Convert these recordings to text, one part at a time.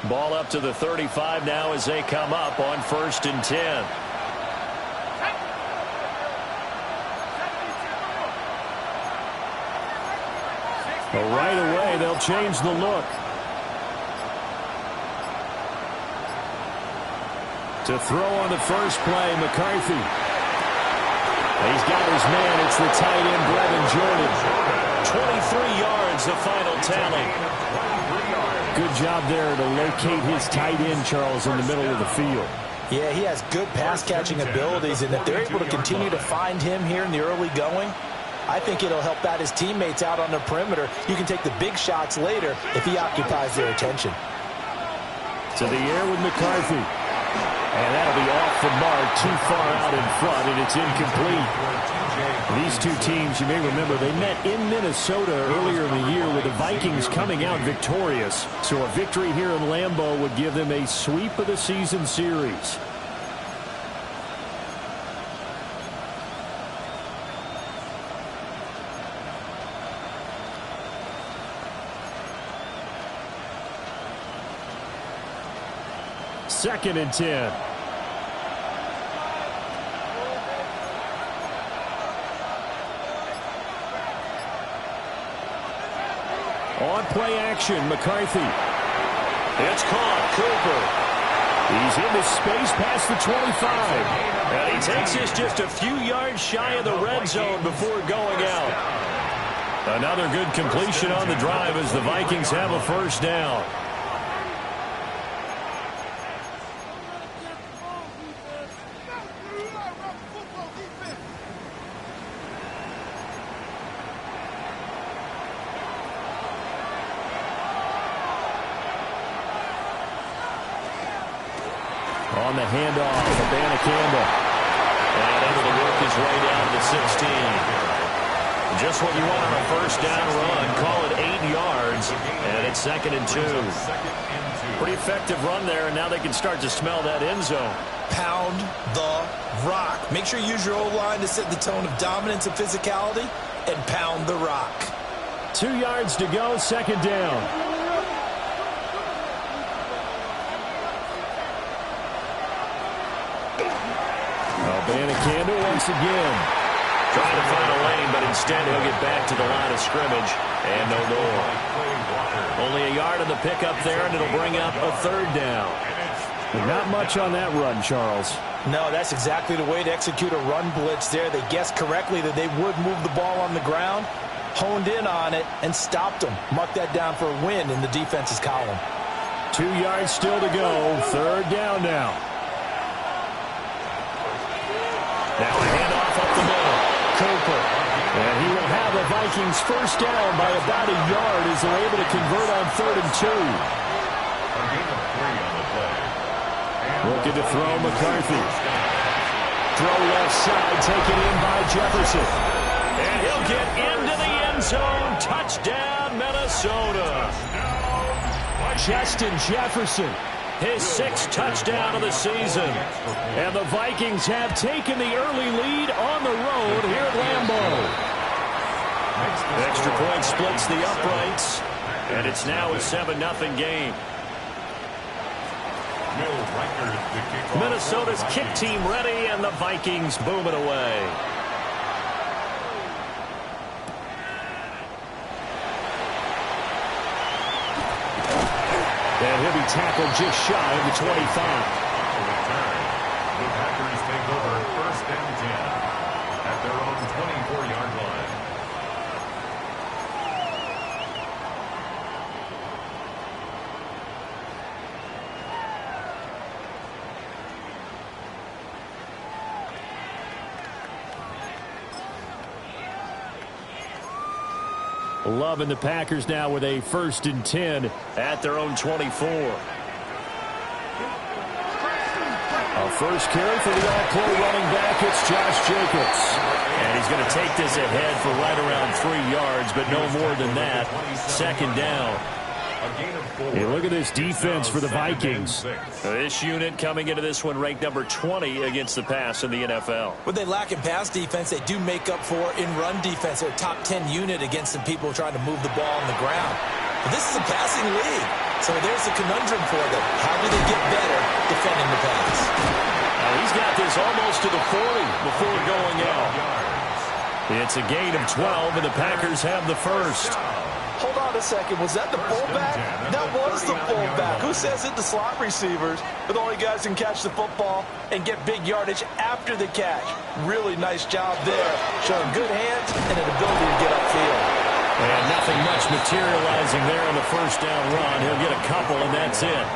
Ball up to the 35 now as they come up on 1st and 10. Well, right away, they'll change the look. To throw on the first play, McCarthy. He's got his man. It's the tight end, Brevin Jordan. 23 yards, the final tally. Good job there to locate his tight end, Charles, in the middle of the field. Yeah, he has good pass-catching abilities, and if they're able to continue to find him here in the early going, I think it'll help out his teammates out on the perimeter. You can take the big shots later if he occupies their attention. To the air with McCarthy. And that'll be off the mark, too far out in front, and it's incomplete. These two teams, you may remember, they met in Minnesota earlier in the year with the Vikings coming out victorious. So a victory here in Lambeau would give them a sweep of the season series. Second and 10. On play action, McCarthy. It's caught. Cooper. He's into space past the 25. And he takes this just a few yards shy of the red zone before going out. Another good completion on the drive as the Vikings have a first down. On the handoff, Campbell. And able to work his way down to 16. Just what you want on a first down run. Call it 8 yards. And it's 2nd and 2. Pretty effective run there, and now they can start to smell that end zone. Pound the rock. Make sure you use your O-line to set the tone of dominance and physicality, and pound the rock. 2 yards to go, 2nd down. Campbell once again. Trying to find a lane, but instead he'll get back to the line of scrimmage. And no more. Only a yard on the pickup there, and it'll bring up a 3rd down. Not much on that run, Charles. No, that's exactly the way to execute a run blitz there. They guessed correctly that they would move the ball on the ground, honed in on it, and stopped them. Mark that down for a win in the defense's column. 2 yards still to go. 3rd down now. Now a handoff up the middle. Cooper. And he will have the Vikings first down by about a yard as they're able to convert on 3rd and 2. Looking to throw McCarthy. Throw left side, taken in by Jefferson. And he'll get into the end zone. Touchdown, Minnesota. Justin Jefferson. His 6th touchdown of the season. And the Vikings have taken the early lead on the road here at Lambeau. Extra point splits the uprights. And it's now a 7-0 game. Minnesota's kick team ready, and the Vikings boom it away. And he'll be tackled just shy of the 25. The Packers take over 1st and 10 at their own 24-yard line. Loving the Packers now with a 1st and 10 at their own 24. A first carry for the all-pro running back. It's Josh Jacobs. And he's going to take this ahead for right around 3 yards, but no more than that. 2nd down. Hey, look at this defense for the Vikings. This unit coming into this one ranked number 20 against the pass in the NFL. What they lack in pass defense, they do make up for in run defense. They're a top 10 unit against some people trying to move the ball on the ground. But this is a passing league. So there's the conundrum for them. How do they get better defending the pass? He's got this almost to the 40 before going out. It's a gain of 12, and the Packers have the first. Hold on a second. Was that the fullback? That was the fullback. Who says it? The slot receivers. But the only guys who can catch the football and get big yardage after the catch. Really nice job there. Showing good hands and an ability to get upfield. And nothing much materializing there on the first down run. He'll get a couple, and that's it.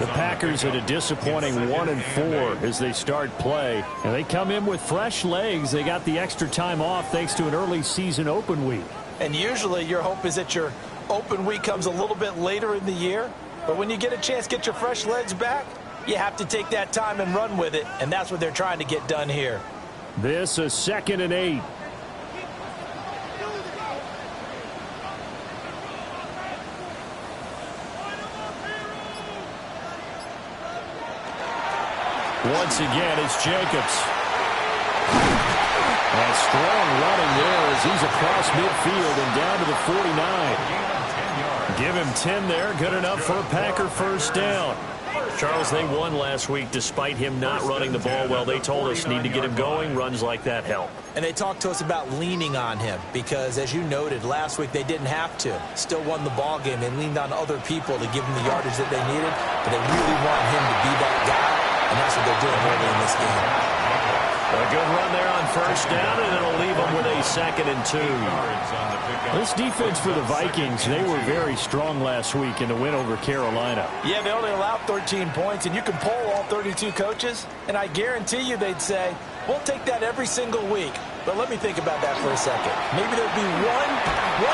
The Packers at a disappointing 1-4 as they start play. And they come in with fresh legs. They got the extra time off thanks to an early season open week. And usually your hope is that your open week comes a little bit later in the year. But when you get a chance to get your fresh legs back, you have to take that time and run with it. And that's what they're trying to get done here. This is 2nd and 8. Once again, it's Jacobs. And strong running there as he's across midfield and down to the 49. Give him 10 there. Good enough for a Packer first down. Charles, they won last week despite him not running the ball well. They told us need to get him going. Runs like that help. And they talked to us about leaning on him because, as you noted, last week they didn't have to. Still won the ball game. They leaned on other people to give them the yardage that they needed. But they really want him to be that guy. And that's what they're doing early in this game. A good run there on first down, and it'll leave them with a 2nd and 2. This defense for the Vikings, they were very strong last week in the win over Carolina. Yeah, they only allowed 13 points, and you can poll all 32 coaches, and I guarantee you they'd say, we'll take that every single week. But let me think about that for a second. Maybe there'd be one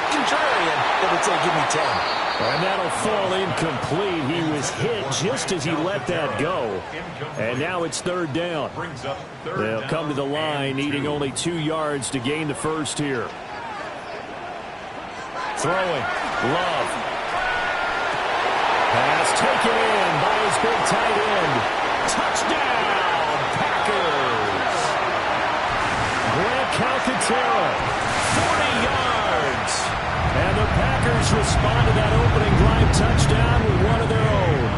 contrarian that would say, give me 10. And that'll fall incomplete. He was hit just as he let that go. And now it's 3rd down. They'll come to the line, needing only 2 yards to gain the first here. Throwing. Love. Pass taken in by his big tight end. Touchdown, Packers. Grant Calcaterra, 40 yards. And the Packers respond to that opening drive touchdown with one of their own.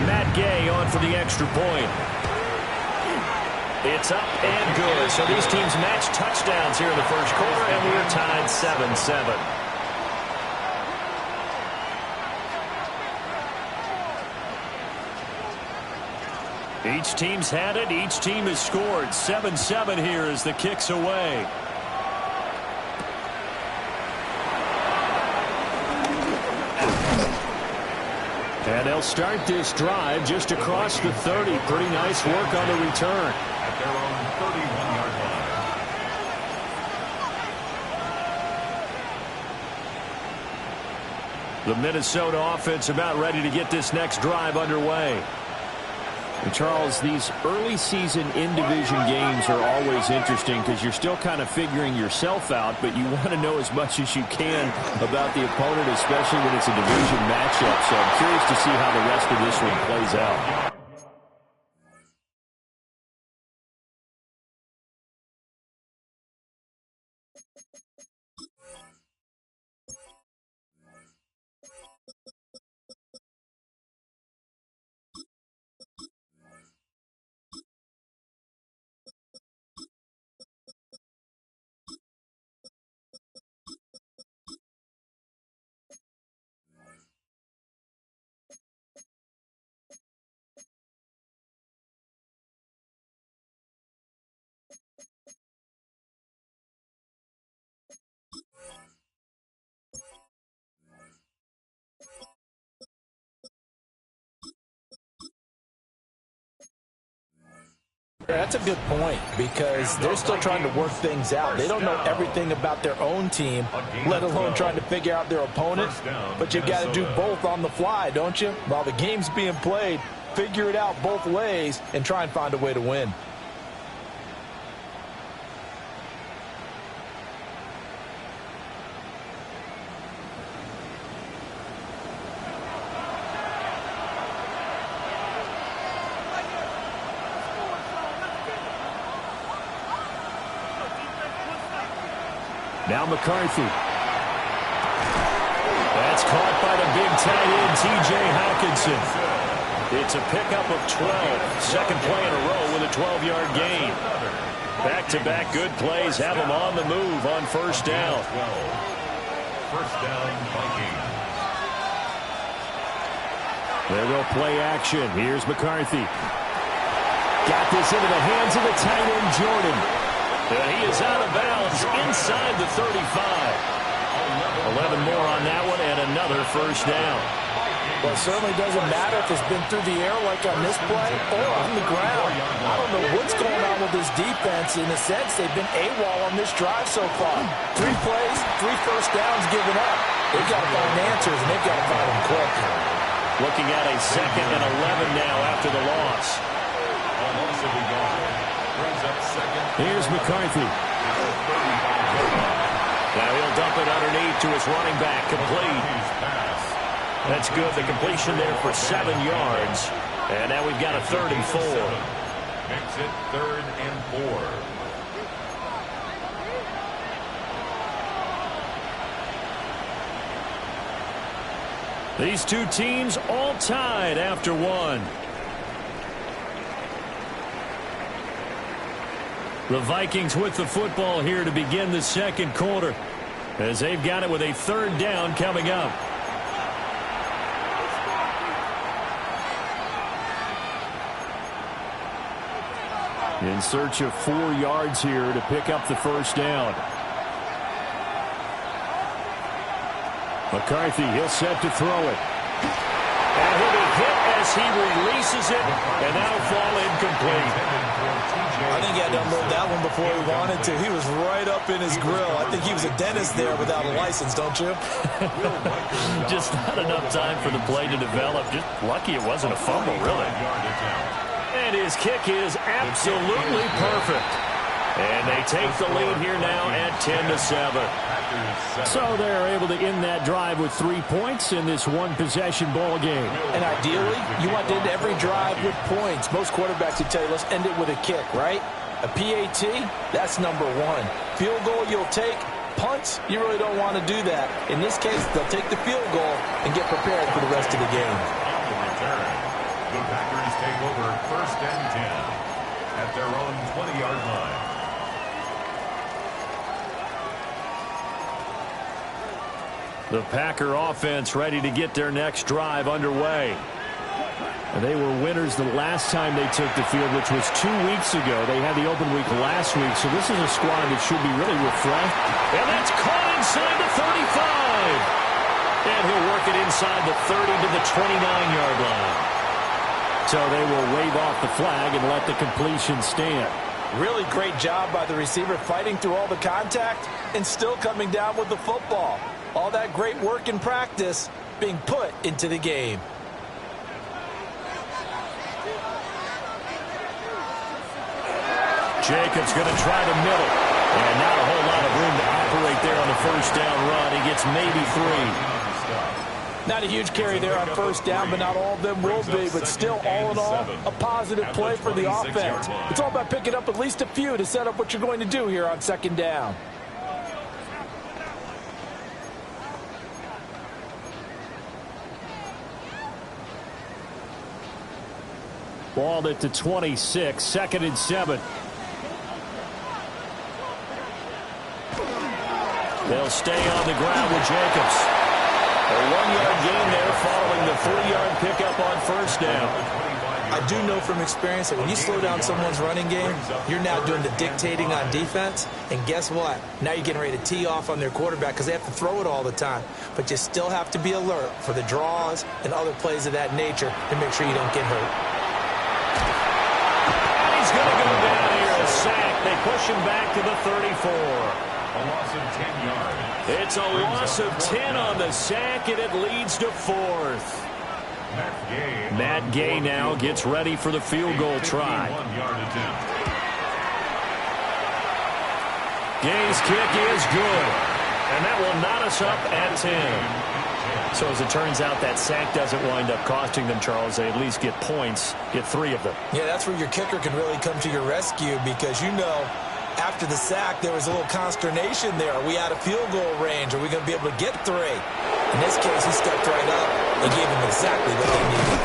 Matt Gay on for the extra point. It's up and good. So these teams match touchdowns here in the first quarter, and we're tied 7-7. Each team's had it. Each team has scored. 7-7 here as the kick's away. And they'll start this drive just across the 30. Pretty nice work on the return. At their own 31-yard line. The Minnesota offense about ready to get this next drive underway. And Charles, these early season in-division games are always interesting because you're still kind of figuring yourself out, but you want to know as much as you can about the opponent, especially when it's a division matchup. So I'm curious to see how the rest of this one plays out. That's a good point because they're still trying to work things out. They don't know everything about their own team, let alone trying to figure out their opponent. But you've got to do both on the fly, don't you? While the game's being played, figure it out both ways and try and find a way to win. Now McCarthy. That's caught by the big tight end, T.J. Hockenson. It's a pickup of 12. Second play in a row with a 12-yard gain. Back-to-back good plays have them on the move on first down. First down, Vikings. There go play action. Here's McCarthy. Got this into the hands of the tight end, Jordan. And he is out of bounds inside the 35. 11 more on that one and another first down. Well, it certainly doesn't matter if it's been through the air like on this play or on the ground. I don't know what's going on with this defense. In a sense, they've been AWOL on this drive so far. 3 plays, 3 first downs given up. They've got to find answers, and they've got to find them quick. Looking at a 2nd and 11 now after the loss. Here's McCarthy. Now he'll dump it underneath to his running back, complete. That's good. The completion there for 7 yards. And now we've got a 3rd and 4. Makes it 3rd and 4. These two teams all tied after one. The Vikings with the football here to begin the second quarter, as they've got it with a 3rd down coming up. In search of 4 yards here to pick up the first down. McCarthy, he'll set to throw it. And he'll be hit as he releases it, and that'll fall incomplete. I think he had to unload that one before he wanted to. He was right up in his grill. I think he was a dentist there without a license, don't you? Just not enough time for the play to develop. Just lucky it wasn't a fumble, really. And his kick is absolutely perfect. And they take the lead here now at 10-7. So they're able to end that drive with 3 points in this one-possession ball game. And ideally, you want to end every drive with points. Most quarterbacks would tell you, let's end it with a kick, right? A PAT, that's number 1. Field goal you'll take. Punts, you really don't want to do that. In this case, they'll take the field goal and get prepared for the rest of the game. The Packers take over 1st and 10 at their own 20-yard line. The Packer offense ready to get their next drive underway. And they were winners the last time they took the field, which was 2 weeks ago. They had the open week last week, so this is a squad that should be really refreshed. And that's caught inside the 35. And he'll work it inside the 30 to the 29-yard line. So they will wave off the flag and let the completion stand. Really great job by the receiver fighting through all the contact and still coming down with the football. All that great work in practice being put into the game. Jacobs going to try the middle. And not a whole lot of room to operate there on the first down run. He gets maybe 3. Not a huge carry there on first down, but not all of them will be. But still, all in all, a positive play for the offense. It's all about picking up at least a few to set up what you're going to do here on second down. Balled at the 26, 2nd and 7. They'll stay on the ground with Jacobs. A 1-yard gain there following the 3-yard pickup on first down. I do know from experience that when you slow down someone's running game, you're now doing the dictating on defense. And guess what? Now you're getting ready to tee off on their quarterback because they have to throw it all the time. But you still have to be alert for the draws and other plays of that nature to make sure you don't get hurt. He's going to go down here, a sack. They push him back to the 34. A loss of 10 yards. It's a loss of 10 on the sack, and it leads to 4th. Matt Gay now gets ready for the field goal try. Gay's kick is good, and that will knot us up at 10. So as it turns out, that sack doesn't wind up costing them, Charles. They at least get points, get 3 of them. Yeah, that's where your kicker can really come to your rescue because, you know, after the sack, there was a little consternation there. Are we out of field goal range? Are we going to be able to get 3? In this case, he stepped right up and gave them exactly what they needed.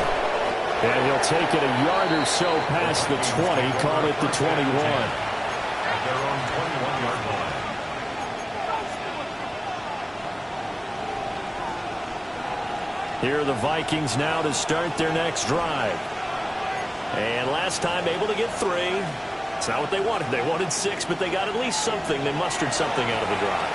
And he'll take it a yard or so past the 20, call it the 21. At their own 21-yard line. Here are the Vikings now to start their next drive. And last time able to get 3. It's not what they wanted. They wanted 6, but they got at least something. They mustered something out of the drive.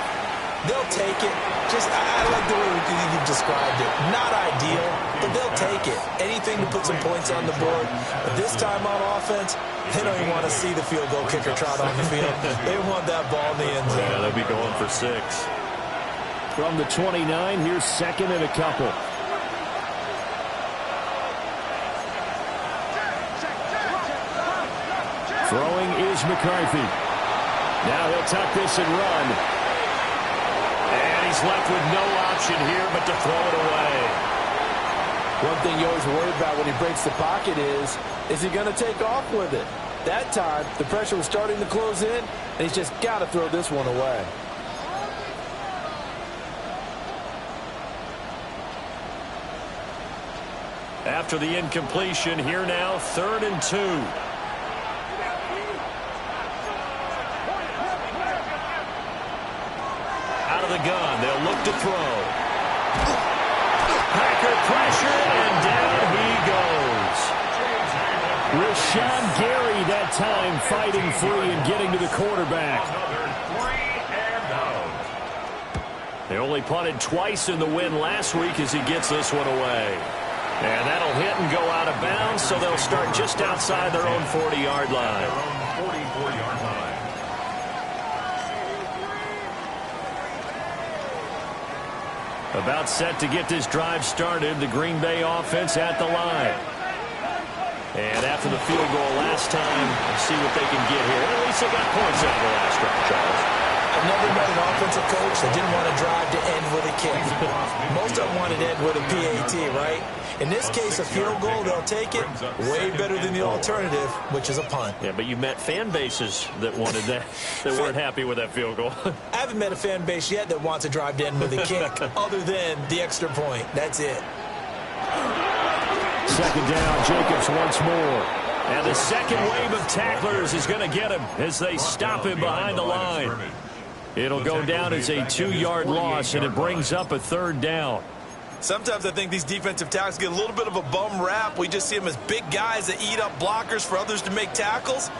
They'll take it. I like the way you described it. Not ideal, but they'll take it. Anything to put some points on the board. But this time on offense, they don't even want to see the field goal kicker trot on the field. They want that ball in the end zone. Yeah, they'll be going for 6. From the 29, here's second and a couple. Throwing is McCarthy. Now he'll tuck this and run. And he's left with no option here but to throw it away. One thing you always worry about when he breaks the pocket is he going to take off with it? That time, the pressure was starting to close in, and he's just got to throw this one away. After the incompletion, here now, 3rd and 2. The gun. They'll look to throw. Packer pressure, and down he goes. Rashawn Gary that time fighting free and getting to the quarterback. They only punted twice in the win last week as he gets this one away. And that'll hit and go out of bounds, so they'll start just outside their own 40-yard line. 44-yard line. About set to get this drive started, the Green Bay offense at the line. And after the field goal last time, we'll see what they can get here. At least they got points out of the last drive, Charles. I've never met an offensive coach that didn't want to drive to end with a kick. Most of them wanted to end with a PAT, right? In this case, a field goal, they'll take it. Way better than the alternative, which is a punt. Yeah, but you met fan bases that wanted that, that weren't happy with that field goal. I haven't met a fan base yet that wants to drive to end with a kick, other than the extra point. That's it. Second down, Jacobs once more. And the second wave of tacklers is going to get him as they stop him behind the line. It'll go down as a 2-yard loss, and it brings up a 3rd down. Sometimes I think these defensive tackles get a little bit of a bum rap. We just see them as big guys that eat up blockers for others to make tackles.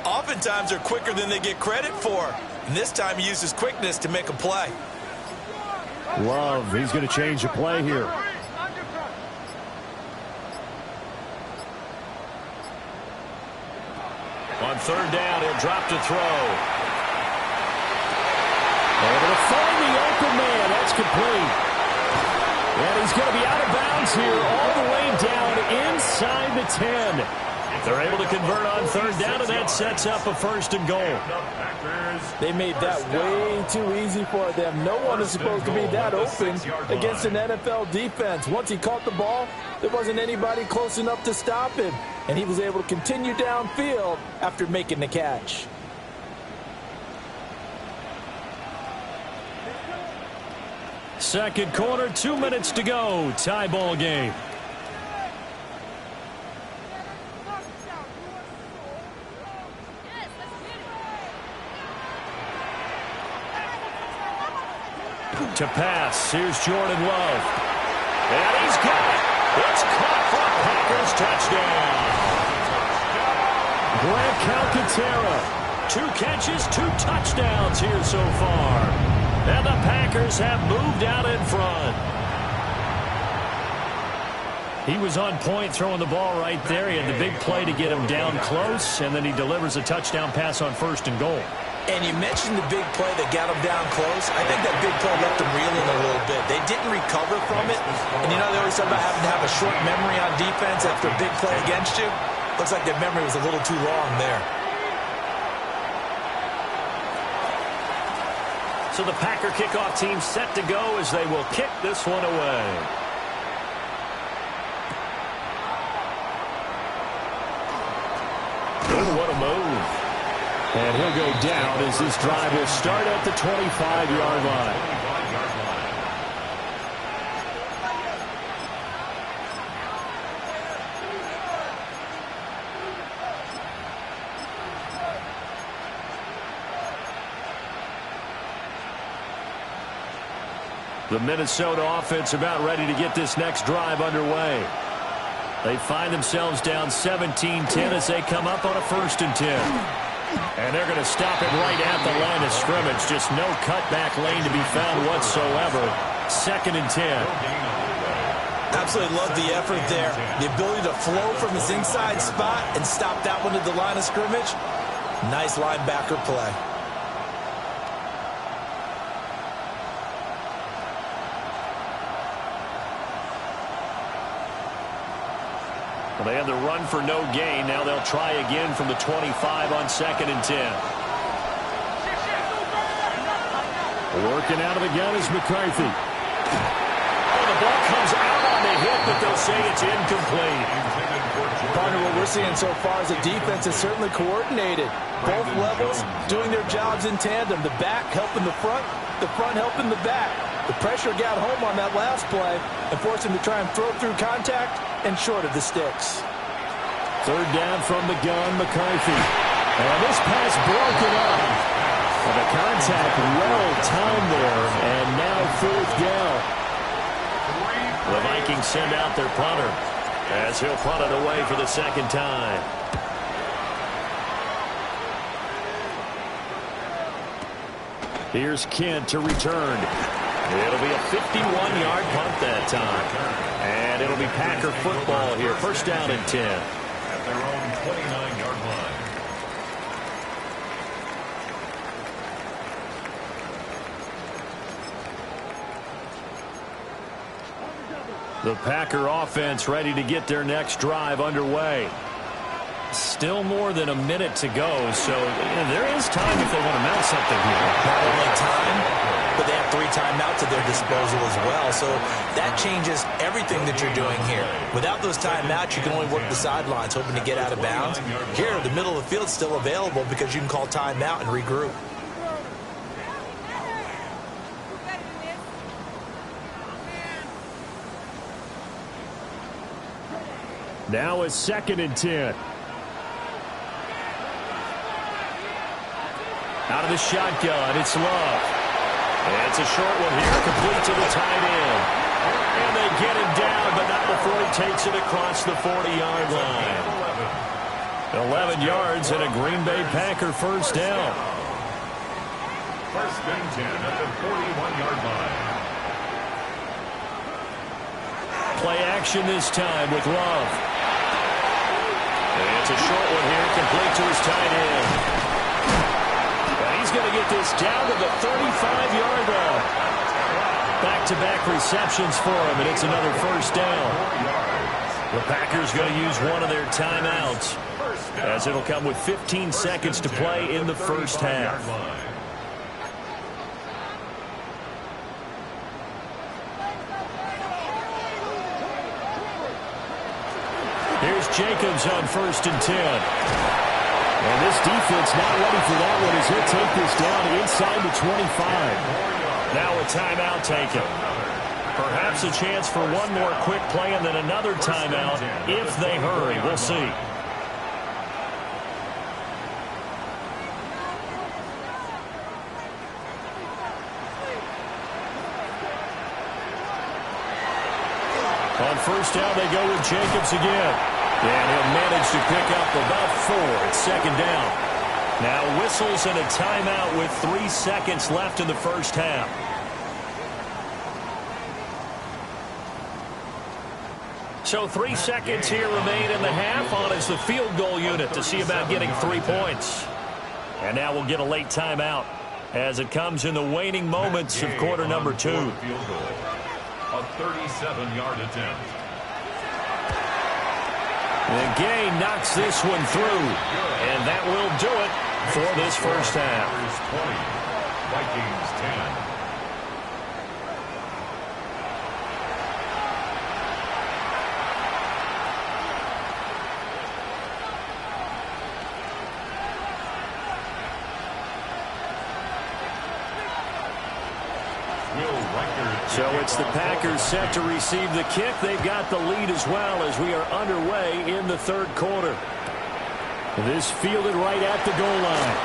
Oftentimes they're quicker than they get credit for. And this time he uses quickness to make a play. Love, he's going to change the play here. On 3rd down, he'll drop to throw. Able to find the open man. That's complete. And he's going to be out of bounds here all the way down inside the 10. They're able to convert on 3rd down, and that sets up a 1st and goal. They made that way too easy for them. No one is supposed to be that open against an NFL defense. Once he caught the ball, there wasn't anybody close enough to stop him. And he was able to continue downfield after making the catch. Second quarter, 2 minutes to go. Tie ball game. To pass, here's Jordan Love. And he's got it. It's caught for a Packers touchdown. Grant Calcaterra, 2 catches, 2 touchdowns here so far. And the Packers have moved out in front. He was on point throwing the ball right there. He had the big play to get him down close, and then he delivers a touchdown pass on 1st and goal. And you mentioned the big play that got him down close. I think that big play left him reeling a little bit. They didn't recover from it. And you know they always talk about having to have a short memory on defense after a big play against you. Looks like their memory was a little too long there. So the Packer kickoff team set to go as they will kick this one away. Oh, what a move. And he'll go down as this drive will start at the 25-yard line. The Minnesota offense about ready to get this next drive underway. They find themselves down 17-10 as they come up on a 1st and 10. And they're going to stop it right at the line of scrimmage. Just no cutback lane to be found whatsoever. 2nd and 10. Absolutely love the effort there. The ability to flow from his inside spot and stop that one at the line of scrimmage. Nice linebacker play. Well, they had the run for no gain. Now they'll try again from the 25 on 2nd and 10. Working out of the gun is McCarthy. Oh, the ball comes out on the hit, but they'll say it's incomplete. Partner, what we're seeing so far is the defense is certainly coordinated. Both levels doing their jobs in tandem. The back helping the front helping the back. The pressure got home on that last play and forced him to try and throw through contact and short of the sticks. 3rd down from the gun, McCarthy. And this pass broken up. And the contact well timed there, and now 4th down. The Vikings send out their punter as he'll punt it away for the 2nd time. Here's Kent to return. It'll be a 51-yard punt that time. And it'll be Packer football here. 1st down and 10. At their own 29-yard line. The Packer offense ready to get their next drive underway. Still more than a minute to go, so there is time if they want to mount something here. Not only time, but they have 3 timeouts at their disposal as well, so that changes everything that you're doing here. Without those timeouts, you can only work the sidelines, hoping to get out of bounds. Here, the middle of the field's still available because you can call timeout and regroup. Now it's 2nd and 10. Out of the shotgun, it's Love. And it's a short one here, complete to the tight end. And they get him down, but not before he takes it across the 40-yard line. 11 yards and a Green Bay Packer 1st down. 1st and 10 at the 41-yard line. Play action this time with Love. And it's a short one here, complete to his tight end. And he's going to get this down to the 35-yard line. Back-to-back receptions for him, and it's another 1st down. The Packers going to use one of their timeouts, as it'll come with 15 seconds to play in the 1st half. Here's Jacobs on 1st and 10. And this defense not ready for that one as he'll take this down inside the 25. Now a timeout taken. Perhaps a chance for one more quick play and then another timeout if they hurry. We'll see. On 1st down, they go with Jacobs again. And he'll manage to pick up about 4. It's 2nd down. Now whistles and a timeout with 3 seconds left in the 1st half. So 3 seconds here remain in the half on as the field goal unit to see about getting 3 points. And now we'll get a late timeout as it comes in the waning moments of quarter number 2. A 37-yard attempt. And Gay knocks this one through. And that will do it for this 1st half. 20, Vikings 10. So it's the Packers set to receive the kick. They've got the lead as well as we are underway in the 3rd quarter. This fielded right at the goal line.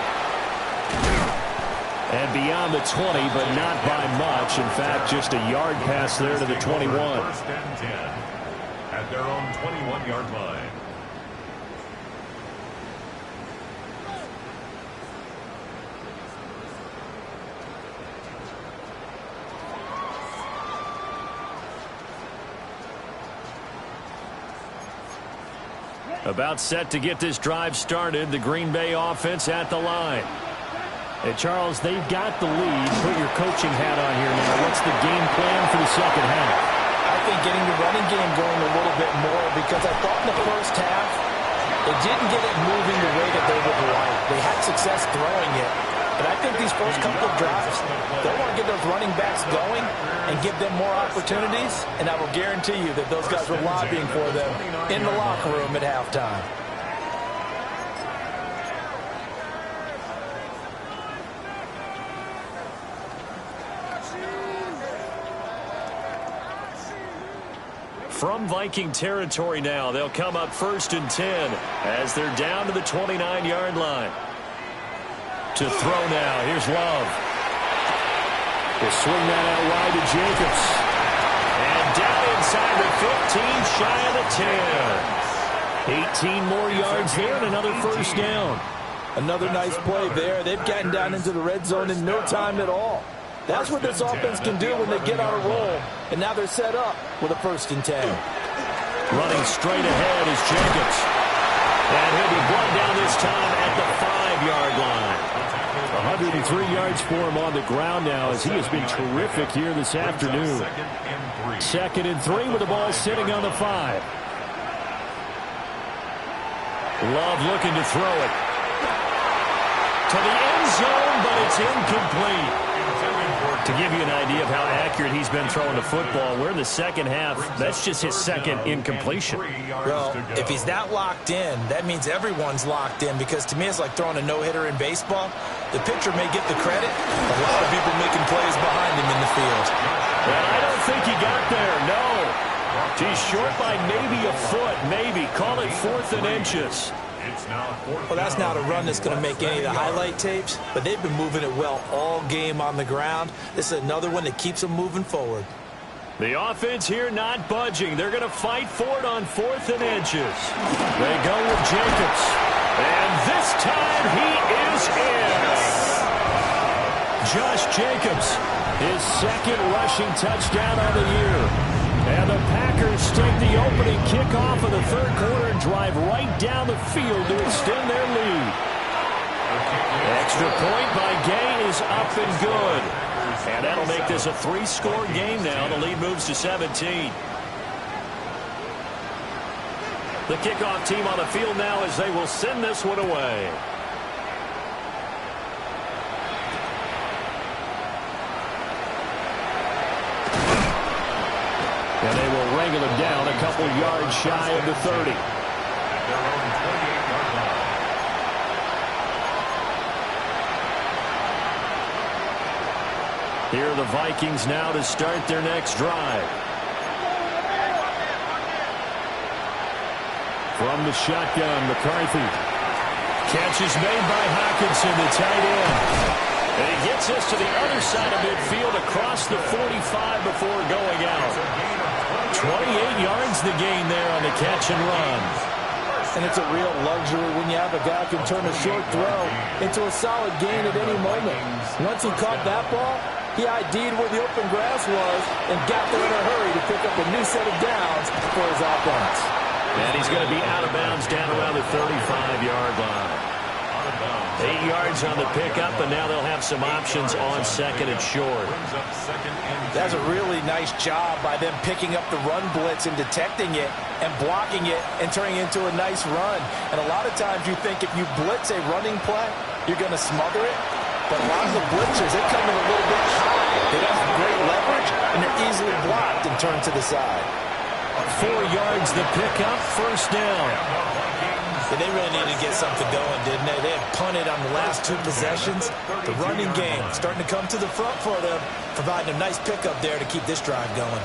And beyond the 20, but not by much. In fact, just a yard pass there to the 21. First and 10 at their own 21-yard line. About set to get this drive started. The Green Bay offense at the line. Hey, Charles, they've got the lead. Put your coaching hat on here now. What's the game plan for the second half? I think getting the running game going a little bit more, because I thought in the first half they didn't get it moving the way that they would like. They had success throwing it. But I think these first couple of drives, they'll want to get those running backs going and give them more opportunities. And I will guarantee you that those guys were lobbying for them in the locker room at halftime. From Viking territory now, they'll come up 1st and 10 as they're down to the 29-yard line. To throw now, here's Love. He'll swing that out wide to Jacobs. And down inside the 15, shy of the 10. 18 more yards there and another first down. Another nice play there. They've gotten down into the red zone in no time at all. That's what this offense can do when they get on a roll. And now they're set up with a 1st and 10. Running straight ahead is Jacobs. And he'll be brought down this time at the 5-yard line. 103 yards for him on the ground now, as he has been terrific here this afternoon. 2nd and 3 with the ball sitting on the 5. Love looking to throw it to the end zone, but it's incomplete. To give you an idea of how accurate he's been throwing the football, we're in the second half. That's just his second incompletion. Well, if he's that locked in, that means everyone's locked in, because to me it's like throwing a no-hitter in baseball. The pitcher may get the credit, a lot of people making plays behind him in the field. Well, I don't think he got there, no. He's short by maybe a foot, maybe. Call it 4th and inches. Well, that's not a run that's going to make any of the highlight tapes, but they've been moving it well all game on the ground. This is another one that keeps them moving forward. The offense here not budging. They're going to fight for it on 4th and inches. They go with Jacobs. And this time he is in. Josh Jacobs, his 2nd rushing touchdown of the year. And the Packers take the opening kickoff of the 3rd quarter and drive right down the field to extend their lead. Extra point by Gay is up and good. And that'll make this a 3-score game now. The lead moves to 17. The kickoff team on the field now as they will send this one away. And they will wrangle him down a couple yards shy of the 30. Here are the Vikings now to start their next drive. From the shotgun, McCarthy. Catch is made by Hockenson, the tight end. And he gets us to the other side of midfield across the 45 before going out. 28 yards the gain there on the catch and run. And it's a real luxury when you have a guy who can turn a short throw into a solid gain at any moment. Once he caught that ball, he ID'd where the open grass was and got there in a hurry to pick up a new set of downs for his offense. And he's going to be out of bounds down around the 35-yard line. 8 yards on the pickup, and now they'll have some options on 2nd and short. That's a really nice job by them picking up the run blitz and detecting it and blocking it and turning it into a nice run. And a lot of times you think if you blitz a running play, you're going to smother it. But a lot of the blitzers, they come in a little bit high. They don't have great leverage, and they're easily blocked and turned to the side. 4 yards the pickup, 1st down. But they really needed to get something going, didn't they? They had punted on the last 2 possessions. The running game starting to come to the front for them, providing a nice pickup there to keep this drive going.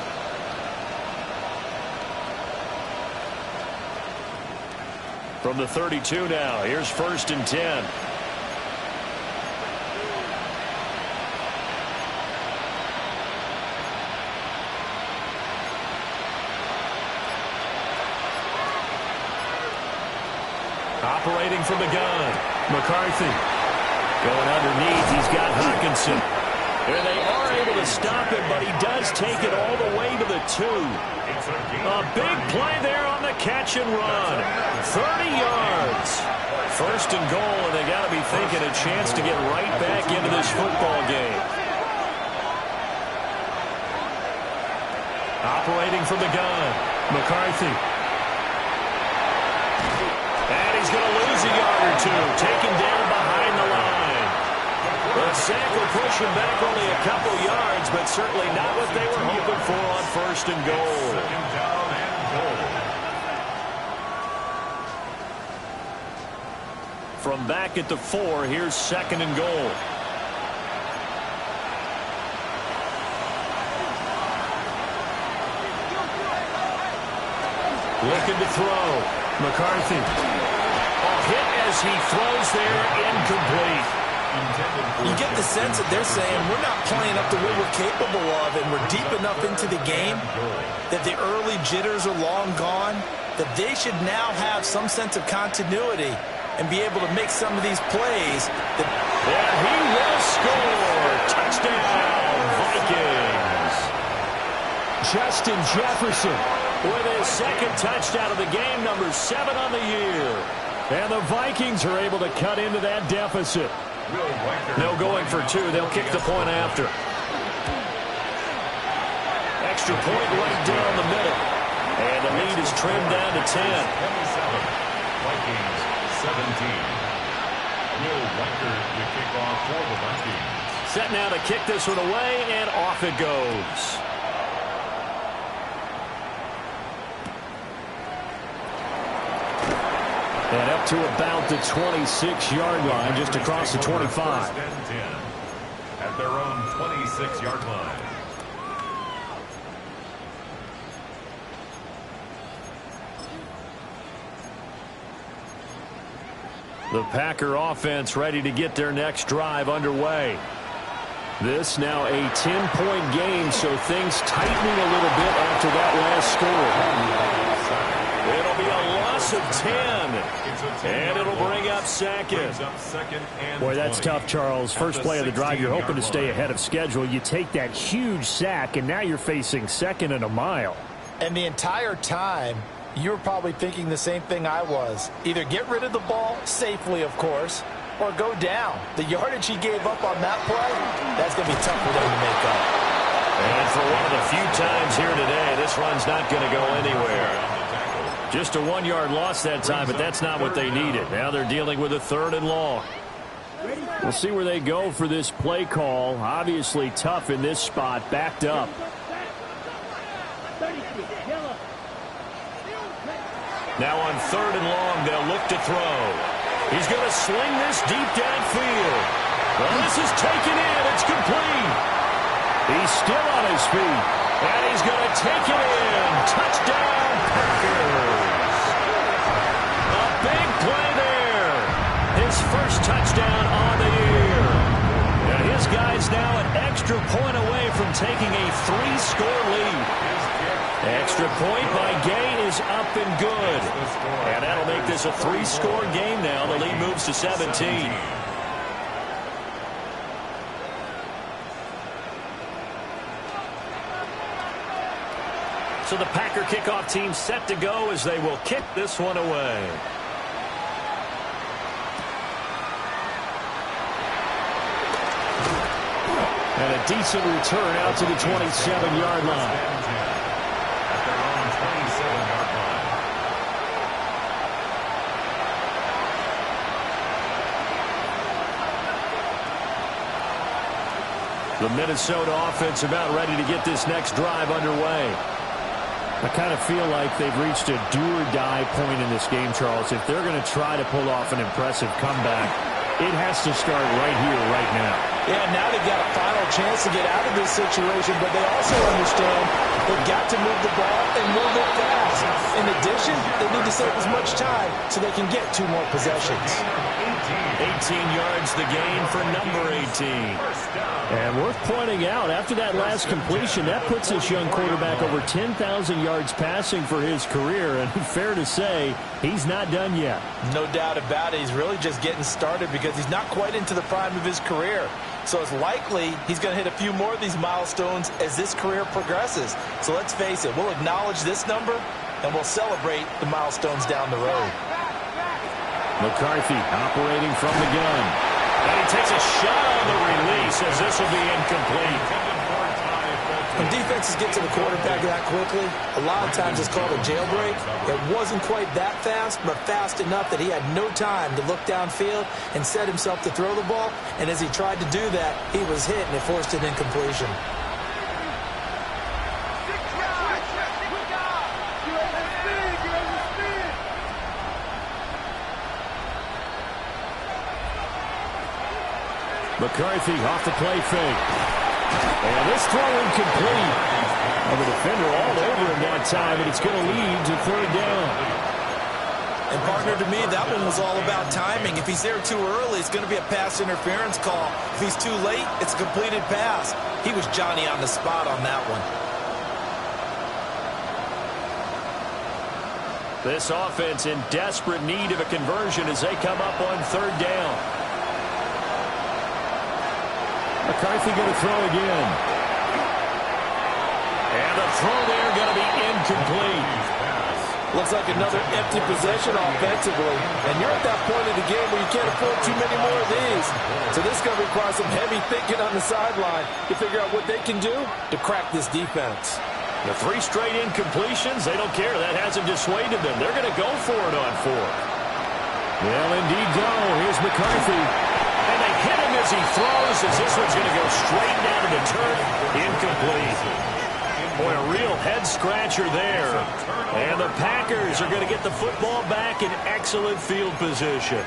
From the 32 now, here's 1st and 10. Operating from the gun. McCarthy. Going underneath. He's got Hawkinson. And they are able to stop him, but he does take it all the way to the 2. A big play there on the catch and run. 30 yards. First and goal, and they got to be thinking a chance to get right back into this football game. Operating from the gun. McCarthy. And he's going to lose a yard or 2. Taken down behind the line. The sack will push him back only a couple yards, but certainly not what they were hoping for on first and goal. Second down and goal. From back at the 4, here's second and goal. Looking to throw. McCarthy. Hit as he throws there, incomplete. You get the sense that they're saying we're not playing up to what we're capable of, and we're deep enough into the game that the early jitters are long gone, that they should now have some sense of continuity and be able to make some of these plays. Yeah, he will score. Touchdown, Vikings. Justin Jefferson with his second touchdown of the game, number 7 on the year. And the Vikings are able to cut into that deficit. No going for 2. They'll kick the point after. Extra point right down the middle. And the lead is trimmed down to 10. 27. Vikings 17. Will Riker to kick off for the Vikings. Set now to kick this one away, and off it goes. And up to about the 26-yard line, just across the 25. First and 10 at their own 26-yard line. The Packer offense ready to get their next drive underway. This now a 10-point game, so things tightening a little bit after that last score. It'll be a loss of 10, and it'll bring up second. Boy, that's tough, Charles. First play of the drive, you're hoping to stay ahead of schedule. You take that huge sack, and now you're facing second and a mile. And the entire time, you were probably thinking the same thing I was. Either get rid of the ball, safely of course, or go down. The yardage he gave up on that play, that's going to be tough for them to make up. And for one of the few times here today, this run's not going to go anywhere. Just a 1-yard loss that time, but that's not what they needed. Now they're dealing with a 3rd and long. We'll see where they go for this play call. Obviously tough in this spot, backed up. Now on 3rd and long, they'll look to throw. He's going to sling this deep downfield. Well, this is taken in. It's complete. He's still on his feet. And he's going to take it in. Touchdown, Packers. A big play there. His first touchdown on the year. And his guy's now an extra point away from taking a 3-score lead. Extra point by Gay is up and good. And that'll make this a 3-score game now. The lead moves to 17. So the Packer kickoff team set to go as they will kick this one away. And a decent return out to the 27-yard line. At their own 27-yard line. The Minnesota offense about ready to get this next drive underway. I kind of feel like they've reached a do-or-die point in this game, Charles. If they're going to try to pull off an impressive comeback, it has to start right here, right now. Yeah, now they've got a final chance to get out of this situation, but they also understand They've got to move the ball and move it fast. In addition, they need to save as much time so they can get 2 more possessions. 18 yards the gain for number 18. And worth pointing out, after that last completion, that puts this young quarterback over 10,000 yards passing for his career. And fair to say, he's not done yet. No doubt about it. He's really just getting started because he's not quite into the prime of his career. So it's likely he's going to hit a few more of these milestones as this career progresses. So let's face it, we'll acknowledge this number and we'll celebrate the milestones down the road. McCarthy operating from the gun. And he takes a shot on the release as this will be incomplete. When defenses get to the quarterback that quickly, a lot of times it's called a jailbreak. It wasn't quite that fast, but fast enough that he had no time to look downfield and set himself to throw the ball. And as he tried to do that, he was hit and it forced an incompletion. McCarthy off the play fake. And this throw incomplete. And the defender all over him that time, and it's going to lead to 3rd down. And partner, to me, that one was all about timing. If he's there too early, it's going to be a pass interference call. If he's too late, it's a completed pass. He was Johnny on the spot on that one. This offense in desperate need of a conversion as they come up on 3rd down. McCarthy going to throw again. And the throw there going to be incomplete. Looks like another empty possession offensively. And you're at that point in the game where you can't afford too many more of these. So this is going to require some heavy thinking on the sideline to figure out what they can do to crack this defense. The 3 straight incompletions, they don't care. That hasn't dissuaded them. They're going to go for it on 4th. Well, indeed go. Here's McCarthy. And they hit him as he throws, as this one's going to go straight down to the turf. Incomplete. Boy, a real head-scratcher there. And the Packers are going to get the football back in excellent field position.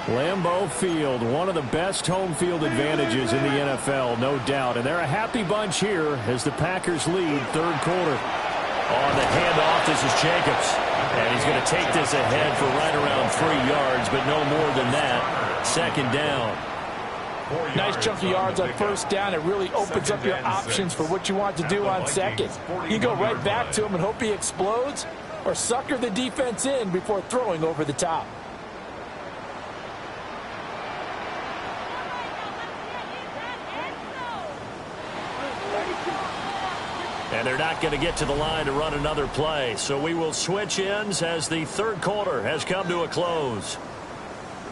Lambeau Field, one of the best home field advantages in the NFL, no doubt. And they're a happy bunch here as the Packers lead 3rd quarter. On the handoff, this is Jacobs. And he's going to take this ahead for right around 3 yards, but no more than that. 2nd down. Nice chunky yards on 1st down. It really opens up your options for what you want to do on 2nd. You go right back to him and hope he explodes, or sucker the defense in before throwing over the top. And they're not going to get to the line to run another play. So we will switch ends as the 3rd quarter has come to a close.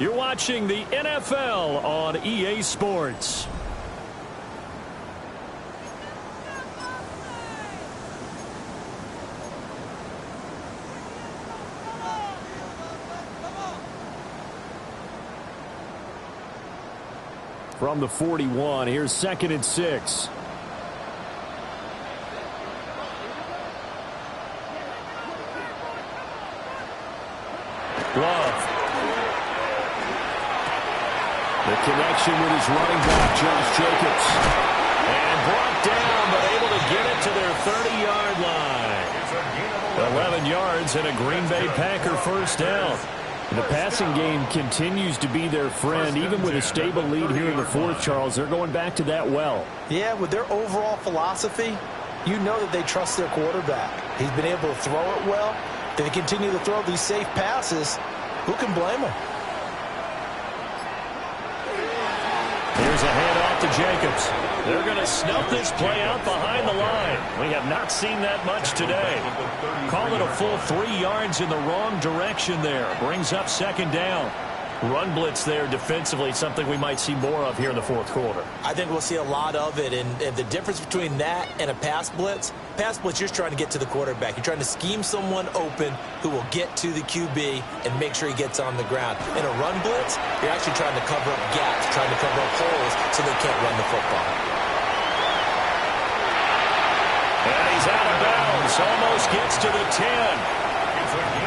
You're watching the NFL on EA Sports. From the 41, here's 2nd and 6. Love. The connection with his running back, Josh Jacobs. And brought down, but able to get it to their 30-yard line. 11 yards and a Green Bay Packer 1st down. The passing game continues to be their friend. Even with a stable lead here in the 4th, Charles, they're going back to that well. Yeah, with their overall philosophy, you know that they trust their quarterback. He's been able to throw it well. If they continue to throw these safe passes, who can blame them? Here's a handoff to Jacobs. They're going to snuff this play out behind the line. We have not seen that much today. Call it a full 3 yards in the wrong direction there. Brings up 2nd down. Run blitz there defensively, something we might see more of here in the 4th quarter. I think we'll see a lot of it, and the difference between that and a pass blitz, you're trying to get to the quarterback. You're trying to scheme someone open who will get to the QB and make sure he gets on the ground. In a run blitz, you're actually trying to cover up gaps, trying to cover up holes so they can't run the football. And he's out of bounds, almost gets to the 10.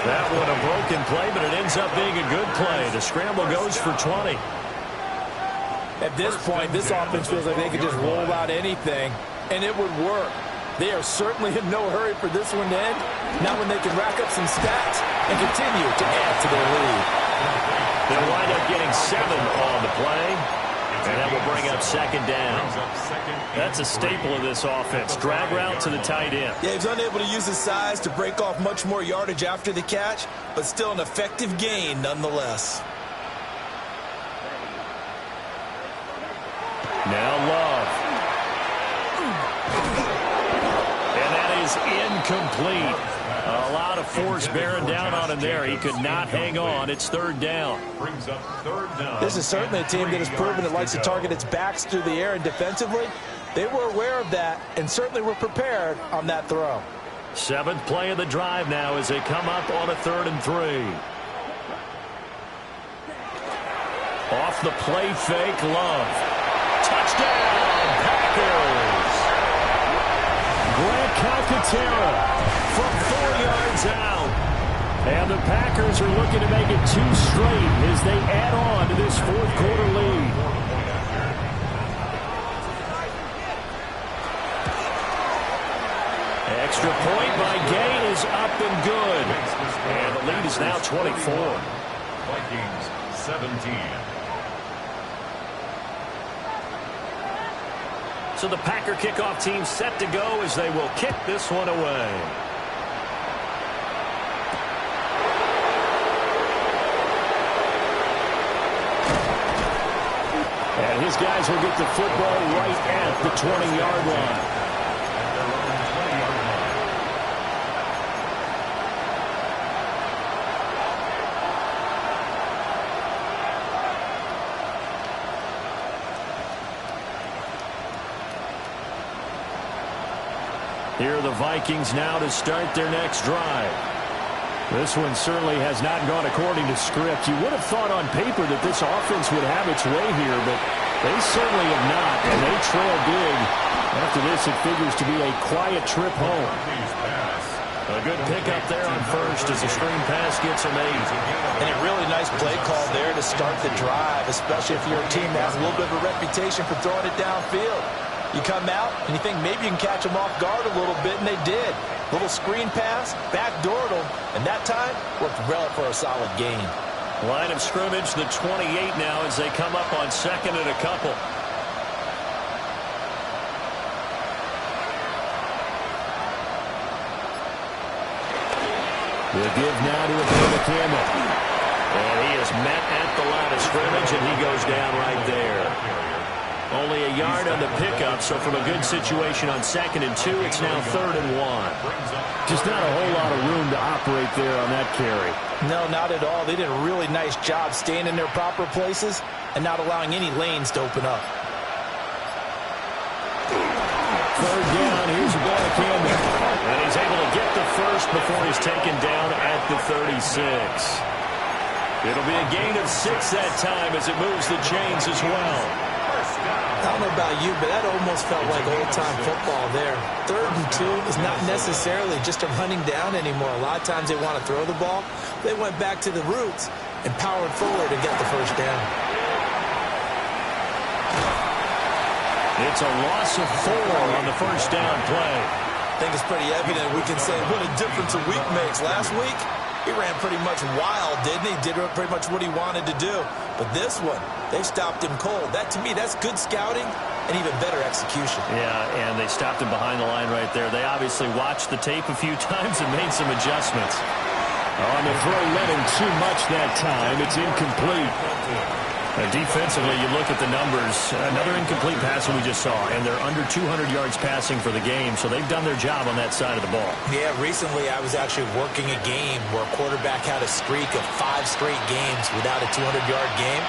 That one a broken play, but it ends up being a good play. The scramble goes for 20. At this point, this offense feels like they could just roll out anything. And it would work. They are certainly in no hurry for this one to end. Now when they can rack up some stats and continue to add to their lead. They'll wind up getting 7 on the play. And that will bring up second down. That's a staple of this offense. Drag route to the tight end. Yeah, he's unable to use his size to break off much more yardage after the catch, but still an effective gain nonetheless. Now Love. And that is incomplete. A lot of force bearing down on him there. He could not hang on. It's third down. Brings up third down. This is certainly a team that has proven it likes to target its backs through the air, and defensively, they were aware of that and certainly were prepared on that throw. 7th play of the drive now as they come up on a 3rd and 3. Off the play fake, Love. Touchdown, Packers! Grant Calcaterra from 4 yards out. And the Packers are looking to make it 2 straight as they add on to this 4th quarter lead. Extra point by Gay is up and good. And the lead is now 24. Vikings 17. So the Packer kickoff team set to go as they will kick this one away. And his guys will get the football right at the 20-yard line. Here are the Vikings now to start their next drive. This one certainly has not gone according to script. You would have thought on paper that this offense would have its way here, but they certainly have not, and they trail big. After this, it figures to be a quiet trip home. A good pickup there on first as the screen pass gets them 8. And a really nice play call there to start the drive, especially if you're a team that has a little bit of a reputation for throwing it downfield. You come out, and you think maybe you can catch them off guard a little bit, and they did. Little screen pass, backdoored them, and that time worked well for a solid gain. Line of scrimmage, the 28 now as they come up on 2nd and a couple. The give now to Adama Campbell. And he is met at the line of scrimmage, and he goes down right there. Only a yard on the pickup, so from a good situation on 2nd and 2, it's now 3rd and 1. Just not a whole lot of room to operate there on that carry. No, not at all. They did a really nice job staying in their proper places and not allowing any lanes to open up. 3rd down, here's Adama Campbell. And he's able to get the first before he's taken down at the 36. It'll be a gain of 6 that time as it moves the chains as well. I don't know about you, but that almost felt like old-time football there. 3rd and 2 is not necessarily just a running down anymore. A lot of times they want to throw the ball. They went back to the roots and powered forward and got the first down. It's a loss of 4 on the first down play. I think it's pretty evident. We can say what a difference a week makes. Last week, he ran pretty much wild, didn't he? Did pretty much what he wanted to do. But this one, they stopped him cold. That, to me, that's good scouting and even better execution. Yeah, and they stopped him behind the line right there. They obviously watched the tape a few times and made some adjustments. On the throw, let him too much that time. It's incomplete. Defensively, you look at the numbers. Another incomplete pass that we just saw, and they're under 200 yards passing for the game, so they've done their job on that side of the ball. Yeah, recently I was actually working a game where a quarterback had a streak of 5 straight games without a 200-yard game,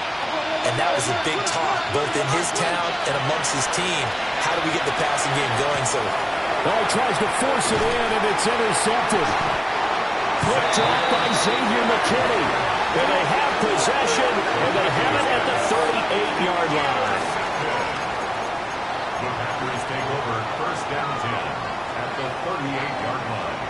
and that was a big talk, both in his town and amongst his team. How do we get the passing game going? So, he tries to force it in, and it's intercepted. Picked off by Xavier McKinney. And they have possession, and they have it at the 38-yard line. The Packers take over 1st down 10 at the 38-yard line.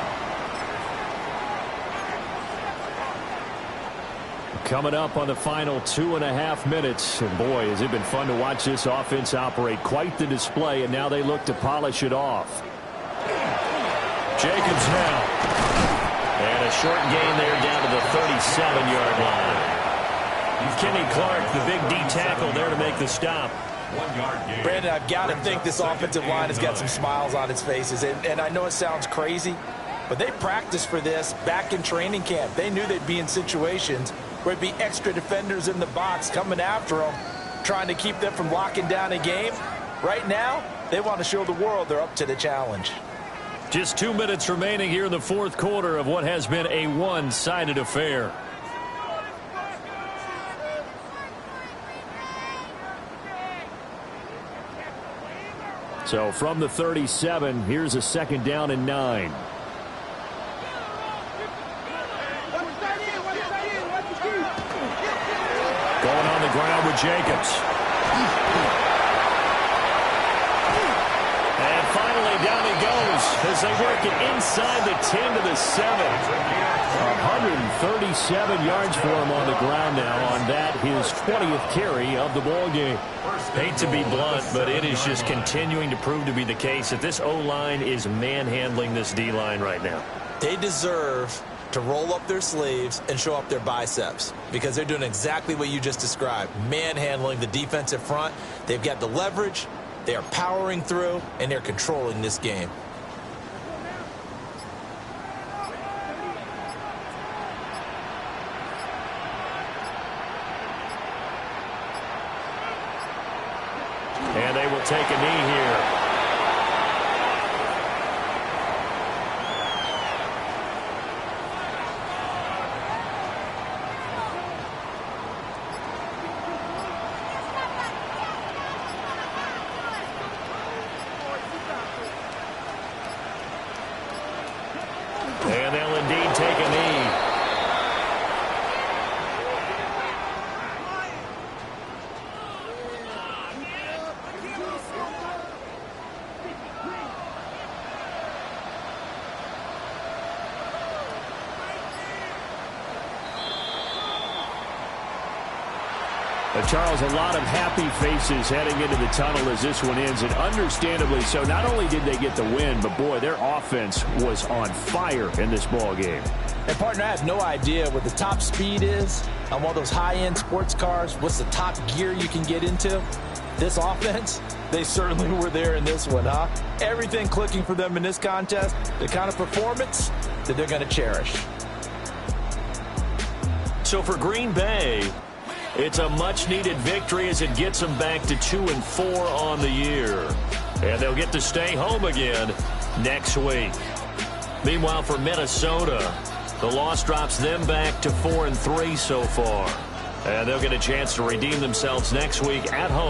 Coming up on the final 2.5 minutes. And boy, has it been fun to watch this offense operate. Quite the display, and now they look to polish it off. Jacobs now. And a short gain there down to the 37-yard line. Kenny Clark, the big D tackle there to make the stop. 1 yard gain. Brandon, I've got to think this offensive line has got some smiles on its faces. And I know it sounds crazy, but they practiced for this back in training camp. They knew they'd be in situations where it'd be extra defenders in the box coming after them, trying to keep them from locking down a game. Right now, they want to show the world they're up to the challenge. Just 2 minutes remaining here in the fourth quarter of what has been a one-sided affair. So from the 37, here's a 2nd down and 9. Going on the ground with Jacobs. And finally down he goes as they work it inside the 10 to the 7. 137 yards for him on the ground now on that, his 20th carry of the ball game. Hate to be blunt, but it is just continuing to prove to be the case that this O-line is manhandling this D-line right now. They deserve to roll up their sleeves and show up their biceps because they're doing exactly what you just described, manhandling the defensive front. They've got the leverage, they are powering through, and they're controlling this game. And they will take a knee here. And they'll indeed take a knee. Charles, a lot of happy faces heading into the tunnel as this one ends, and understandably so. Not only did they get the win, but boy, their offense was on fire in this ball game. And partner, I have no idea what the top speed is on one of those high-end sports cars. What's the top gear you can get into? This offense, they certainly were there in this one, huh? Everything clicking for them in this contest, the kind of performance that they're going to cherish. So for Green Bay, it's a much-needed victory as it gets them back to 2-4 on the year. And they'll get to stay home again next week. Meanwhile, for Minnesota, the loss drops them back to 4-3 so far. And they'll get a chance to redeem themselves next week at home.